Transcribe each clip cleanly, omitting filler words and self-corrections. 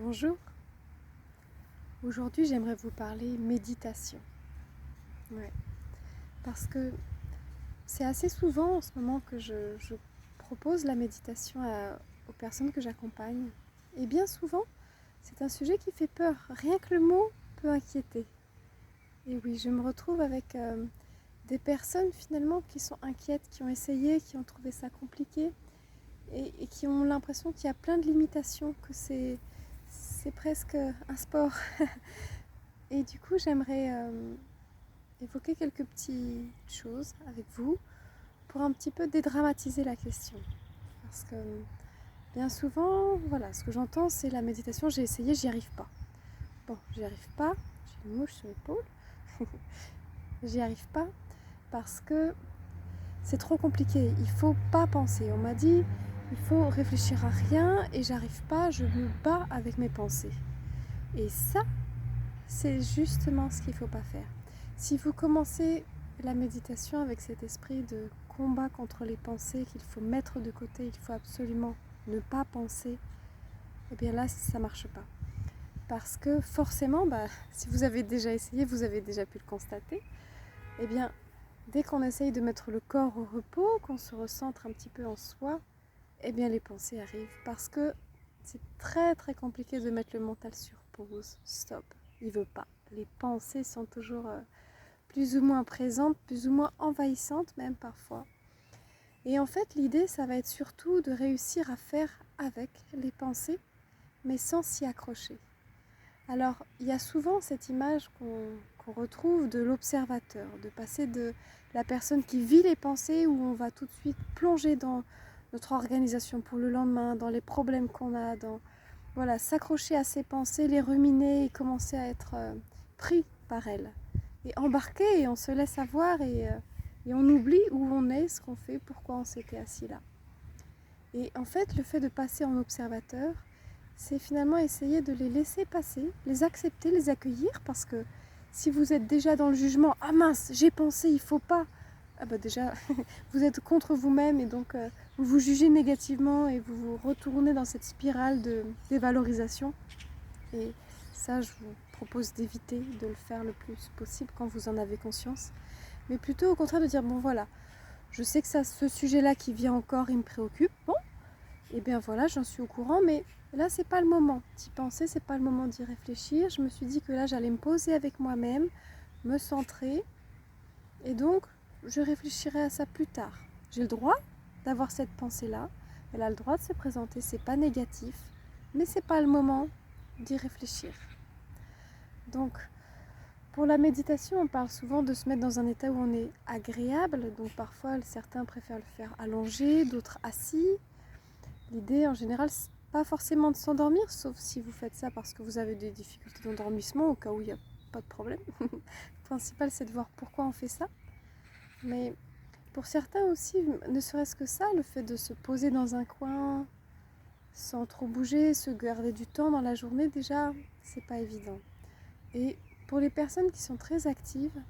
Bonjour, aujourd'hui j'aimerais vous parler méditation. Ouais. Parce que c'est assez souvent en ce moment que je propose la méditation aux personnes que j'accompagne. Et bien souvent, c'est un sujet qui fait peur. Rien que le mot peut inquiéter. Et oui, je me retrouve avec des personnes finalement qui sont inquiètes, qui ont essayé, qui ont trouvé ça compliqué et qui ont l'impression qu'il y a plein de limitations, que c'est presque un sport. Et du coup, j'aimerais évoquer quelques petites choses avec vous pour un petit peu dédramatiser la question. Parce que bien souvent, voilà, ce que j'entends, c'est la méditation, j'ai essayé, j'y arrive pas. Bon, j'y arrive pas, j'ai une mouche sur l'épaule, j'y arrive pas parce que c'est trop compliqué, il faut pas penser. On m'a dit, il faut réfléchir à rien et j'arrive pas, je me bats avec mes pensées. Et ça, c'est justement ce qu'il ne faut pas faire. Si vous commencez la méditation avec cet esprit de combat contre les pensées qu'il faut mettre de côté, il faut absolument ne pas penser, eh bien là, ça ne marche pas. Parce que forcément, si vous avez déjà essayé, vous avez déjà pu le constater, eh bien, dès qu'on essaye de mettre le corps au repos, qu'on se recentre un petit peu en soi, eh bien les pensées arrivent. Parce que c'est très très compliqué de mettre le mental sur pause, stop, il ne veut pas. Les pensées sont toujours plus ou moins présentes, plus ou moins envahissantes même parfois. Et en fait, l'idée, ça va être surtout de réussir à faire avec les pensées, mais sans s'y accrocher. Alors, il y a souvent cette image qu'on retrouve de l'observateur, de passer de la personne qui vit les pensées, où on va tout de suite plonger dans notre organisation pour le lendemain, dans les problèmes qu'on a, dans s'accrocher à ses pensées, les ruminer et commencer à être pris par elles. Et embarqué, et on se laisse avoir et on oublie où on est, ce qu'on fait, pourquoi on s'était assis là. Et en fait, le fait de passer en observateur, c'est finalement essayer de les laisser passer, les accepter, les accueillir, parce que si vous êtes déjà dans le jugement, ah mince, j'ai pensé, il faut pas, déjà, vous êtes contre vous-même et donc vous vous jugez négativement et vous vous retournez dans cette spirale de dévalorisation. Et ça, je vous propose d'éviter de le faire le plus possible quand vous en avez conscience. Mais plutôt au contraire de dire, bon voilà, je sais que ce sujet-là qui vient encore, il me préoccupe. Bon, et bien voilà, j'en suis au courant, mais là, c'est pas le moment d'y penser, c'est pas le moment d'y réfléchir. Je me suis dit que là, j'allais me poser avec moi-même, me centrer, et donc, je réfléchirai à ça plus tard. J'ai le droit d'avoir cette pensée-là, elle a le droit de se présenter, c'est pas négatif, mais c'est pas le moment d'y réfléchir. Donc, pour la méditation, on parle souvent de se mettre dans un état où on est agréable. Donc parfois, certains préfèrent le faire allongé, d'autres assis. L'idée, en général, c'est pas forcément de s'endormir, sauf si vous faites ça parce que vous avez des difficultés d'endormissement, au cas où il n'y a pas de problème. Le principal, c'est de voir pourquoi on fait ça. Mais pour certains aussi, ne serait-ce que ça, le fait de se poser dans un coin sans trop bouger, se garder du temps dans la journée, déjà, c'est pas évident. Et pour les personnes qui sont très actives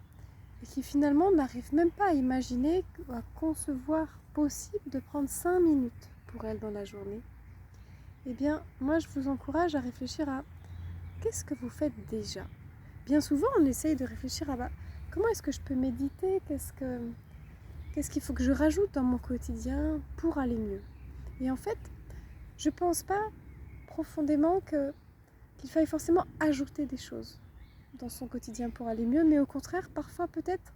et qui finalement n'arrivent même pas à imaginer, à concevoir possible de prendre 5 minutes pour elles dans la journée, eh bien, moi, je vous encourage à réfléchir à qu'est-ce que vous faites déjà. Bien souvent, on essaye de réfléchir à comment est-ce que je peux méditer, qu'est-ce qu'il faut que je rajoute dans mon quotidien pour aller mieux. Et en fait, je pense pas profondément qu'il faille forcément ajouter des choses dans son quotidien pour aller mieux, mais au contraire, parfois peut-être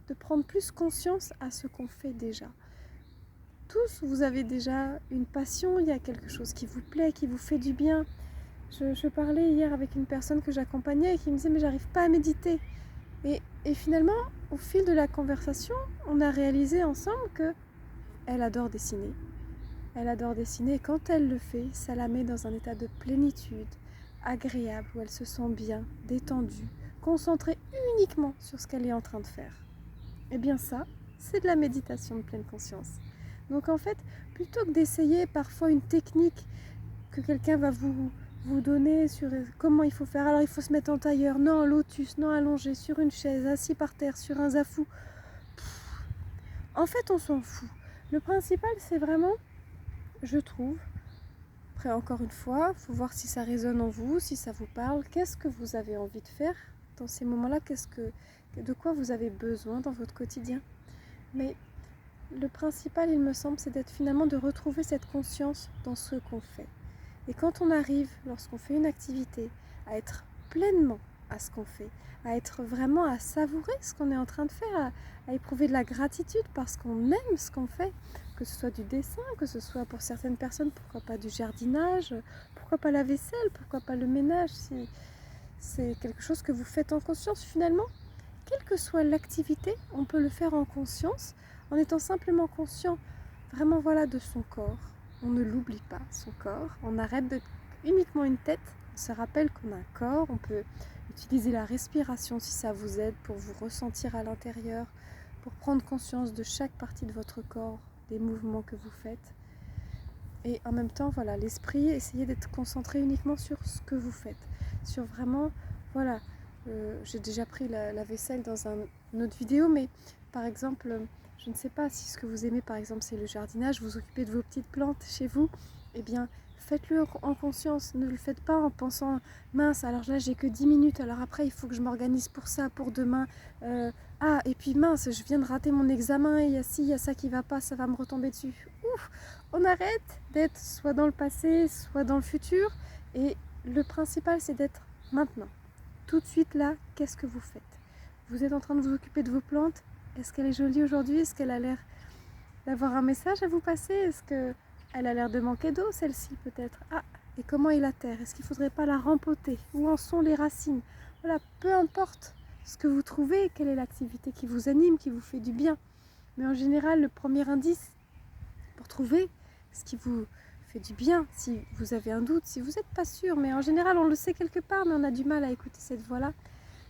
de prendre plus conscience à ce qu'on fait déjà. Tous, vous avez déjà une passion, il y a quelque chose qui vous plaît, qui vous fait du bien. Je parlais hier avec une personne que j'accompagnais et qui me disait mais j'arrive pas à méditer. Et finalement, au fil de la conversation, on a réalisé ensemble qu'elle adore dessiner. Elle adore dessiner et quand elle le fait, ça la met dans un état de plénitude, agréable, où elle se sent bien, détendue, concentrée uniquement sur ce qu'elle est en train de faire. Et bien ça, c'est de la méditation de pleine conscience. Donc en fait, plutôt que d'essayer parfois une technique que quelqu'un va vous donner sur comment il faut faire, alors il faut se mettre en tailleur, non en lotus, non allongé, sur une chaise, assis par terre, sur un zafou. En fait, on s'en fout. Le principal, c'est vraiment, je trouve, Après, encore une fois, il faut voir si ça résonne en vous, si ça vous parle. Qu'est-ce que vous avez envie de faire dans ces moments-là? De quoi vous avez besoin dans votre quotidien? Mais le principal, il me semble, c'est d'être finalement de retrouver cette conscience dans ce qu'on fait. Et quand on arrive, lorsqu'on fait une activité, à être pleinement à ce qu'on fait, à être vraiment à savourer ce qu'on est en train de faire, à éprouver de la gratitude parce qu'on aime ce qu'on fait, que ce soit du dessin, que ce soit pour certaines personnes, pourquoi pas du jardinage, pourquoi pas la vaisselle, pourquoi pas le ménage, si c'est quelque chose que vous faites en conscience finalement. Quelle que soit l'activité, on peut le faire en conscience, en étant simplement conscient vraiment de son corps. On ne l'oublie pas, son corps. On arrête d'être uniquement une tête. On se rappelle qu'on a un corps. On peut utiliser la respiration si ça vous aide pour vous ressentir à l'intérieur, pour prendre conscience de chaque partie de votre corps, des mouvements que vous faites. Et en même temps, l'esprit, essayez d'être concentré uniquement sur ce que vous faites. Sur vraiment, j'ai déjà pris la vaisselle dans une autre vidéo, mais par exemple, je ne sais pas si ce que vous aimez, par exemple, c'est le jardinage, vous occupez de vos petites plantes chez vous, eh bien, faites-le en conscience. Ne le faites pas en pensant, mince, alors là, j'ai que 10 minutes, alors après, il faut que je m'organise pour ça, pour demain. Et puis mince, je viens de rater mon examen, il y a ci, il y a ça qui va pas, ça va me retomber dessus. Ouf, on arrête d'être soit dans le passé, soit dans le futur, et le principal, c'est d'être maintenant. Tout de suite là, qu'est-ce que vous faites? Vous êtes en train de vous occuper de vos plantes? Est-ce qu'elle est jolie aujourd'hui? Est-ce qu'elle a l'air d'avoir un message à vous passer? Est-ce qu'elle a l'air de manquer d'eau, celle-ci peut-être? Et comment est la terre? Est-ce qu'il ne faudrait pas la rempoter? Où en sont les racines? Voilà, peu importe ce que vous trouvez, quelle est l'activité qui vous anime, qui vous fait du bien. Mais en général, le premier indice pour trouver ce qui vous fait du bien, si vous avez un doute, si vous n'êtes pas sûr, mais en général on le sait quelque part, mais on a du mal à écouter cette voix-là,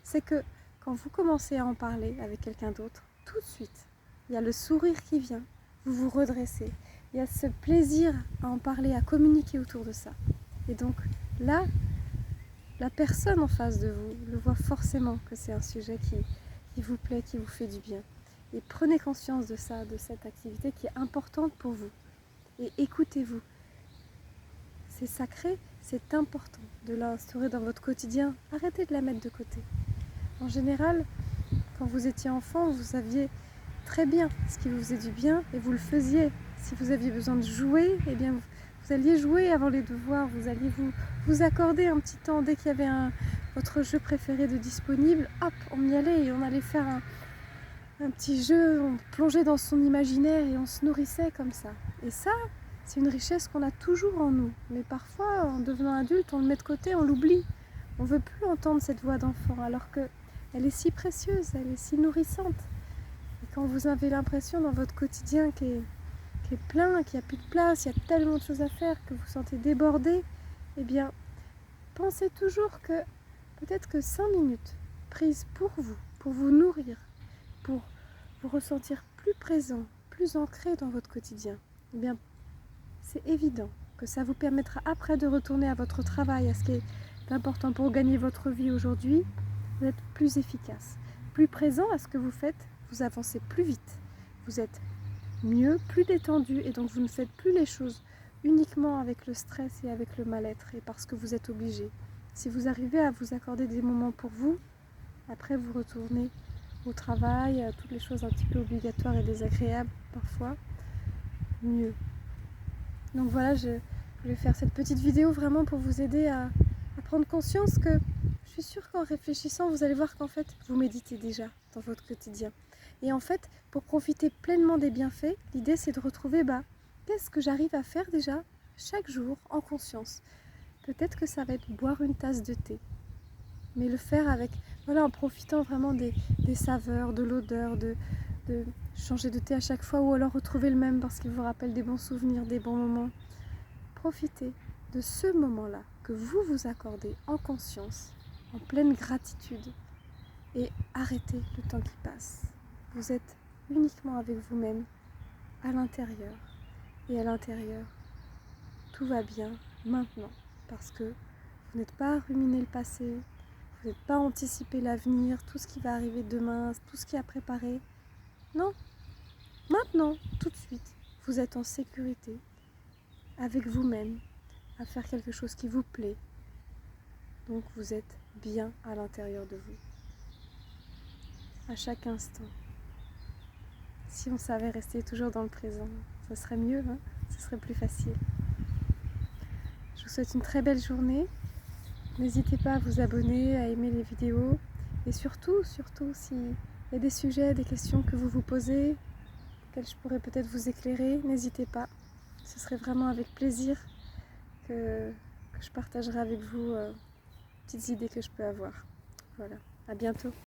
c'est que quand vous commencez à en parler avec quelqu'un d'autre, tout de suite, il y a le sourire qui vient, vous vous redressez, il y a ce plaisir à en parler, à communiquer autour de ça. Et donc là, la personne en face de vous le voit forcément que c'est un sujet qui vous plaît, qui vous fait du bien. Et prenez conscience de ça, de cette activité qui est importante pour vous. Et écoutez-vous. C'est sacré, c'est important de l'instaurer dans votre quotidien. Arrêtez de la mettre de côté. En général, quand vous étiez enfant, vous saviez très bien ce qui vous faisait du bien et vous le faisiez. Si vous aviez besoin de jouer, eh bien vous alliez jouer avant les devoirs, vous alliez vous accorder un petit temps dès qu'il y avait votre jeu préféré de disponible. Hop, on y allait et on allait faire un petit jeu, on plongeait dans son imaginaire et on se nourrissait comme ça. Et ça, c'est une richesse qu'on a toujours en nous. Mais parfois, en devenant adulte, on le met de côté, on l'oublie. On ne veut plus entendre cette voix d'enfant alors qu'elle est si précieuse, elle est si nourrissante. Et quand vous avez l'impression dans votre quotidien qui est plein, qu'il n'y a plus de place, il y a tellement de choses à faire, que vous sentez débordé, eh bien, pensez toujours que peut-être que 5 minutes prises pour vous nourrir, pour vous ressentir plus présent, plus ancré dans votre quotidien, eh bien, c'est évident que ça vous permettra après de retourner à votre travail, à ce qui est important pour gagner votre vie aujourd'hui, vous êtes plus efficace, plus présent à ce que vous faites, vous avancez plus vite, vous êtes mieux, plus détendu et donc vous ne faites plus les choses uniquement avec le stress et avec le mal-être et parce que vous êtes obligé. Si vous arrivez à vous accorder des moments pour vous, après vous retournez au travail, à toutes les choses un petit peu obligatoires et désagréables parfois, mieux. Donc voilà, je voulais faire cette petite vidéo vraiment pour vous aider à prendre conscience que je suis sûre qu'en réfléchissant, vous allez voir qu'en fait, vous méditez déjà dans votre quotidien. Et en fait, pour profiter pleinement des bienfaits, l'idée c'est de retrouver qu'est-ce que j'arrive à faire déjà chaque jour en conscience. Peut-être que ça va être boire une tasse de thé, mais le faire en profitant vraiment des saveurs, de l'odeur, de changer de thé à chaque fois ou alors retrouver le même parce qu'il vous rappelle des bons souvenirs, des bons moments. Profitez de ce moment-là que vous vous accordez en conscience, en pleine gratitude et arrêtez le temps qui passe. Vous êtes uniquement avec vous-même à l'intérieur et à l'intérieur, tout va bien maintenant parce que vous n'êtes pas à ruminer le passé, vous n'êtes pas à anticiper l'avenir, tout ce qui va arriver demain, tout ce qui est à préparer. Non, maintenant, tout de suite, vous êtes en sécurité avec vous-même, à faire quelque chose qui vous plaît. Donc vous êtes bien à l'intérieur de vous, à chaque instant. Si on savait rester toujours dans le présent, ça serait mieux, hein, ce serait plus facile. Je vous souhaite une très belle journée. N'hésitez pas à vous abonner, à aimer les vidéos. Et surtout, s'il y a des sujets, des questions que vous vous posez, auxquelles je pourrais peut-être vous éclairer, n'hésitez pas. Ce serait vraiment avec plaisir que je partagerai avec vous petites idées que je peux avoir. Voilà, à bientôt.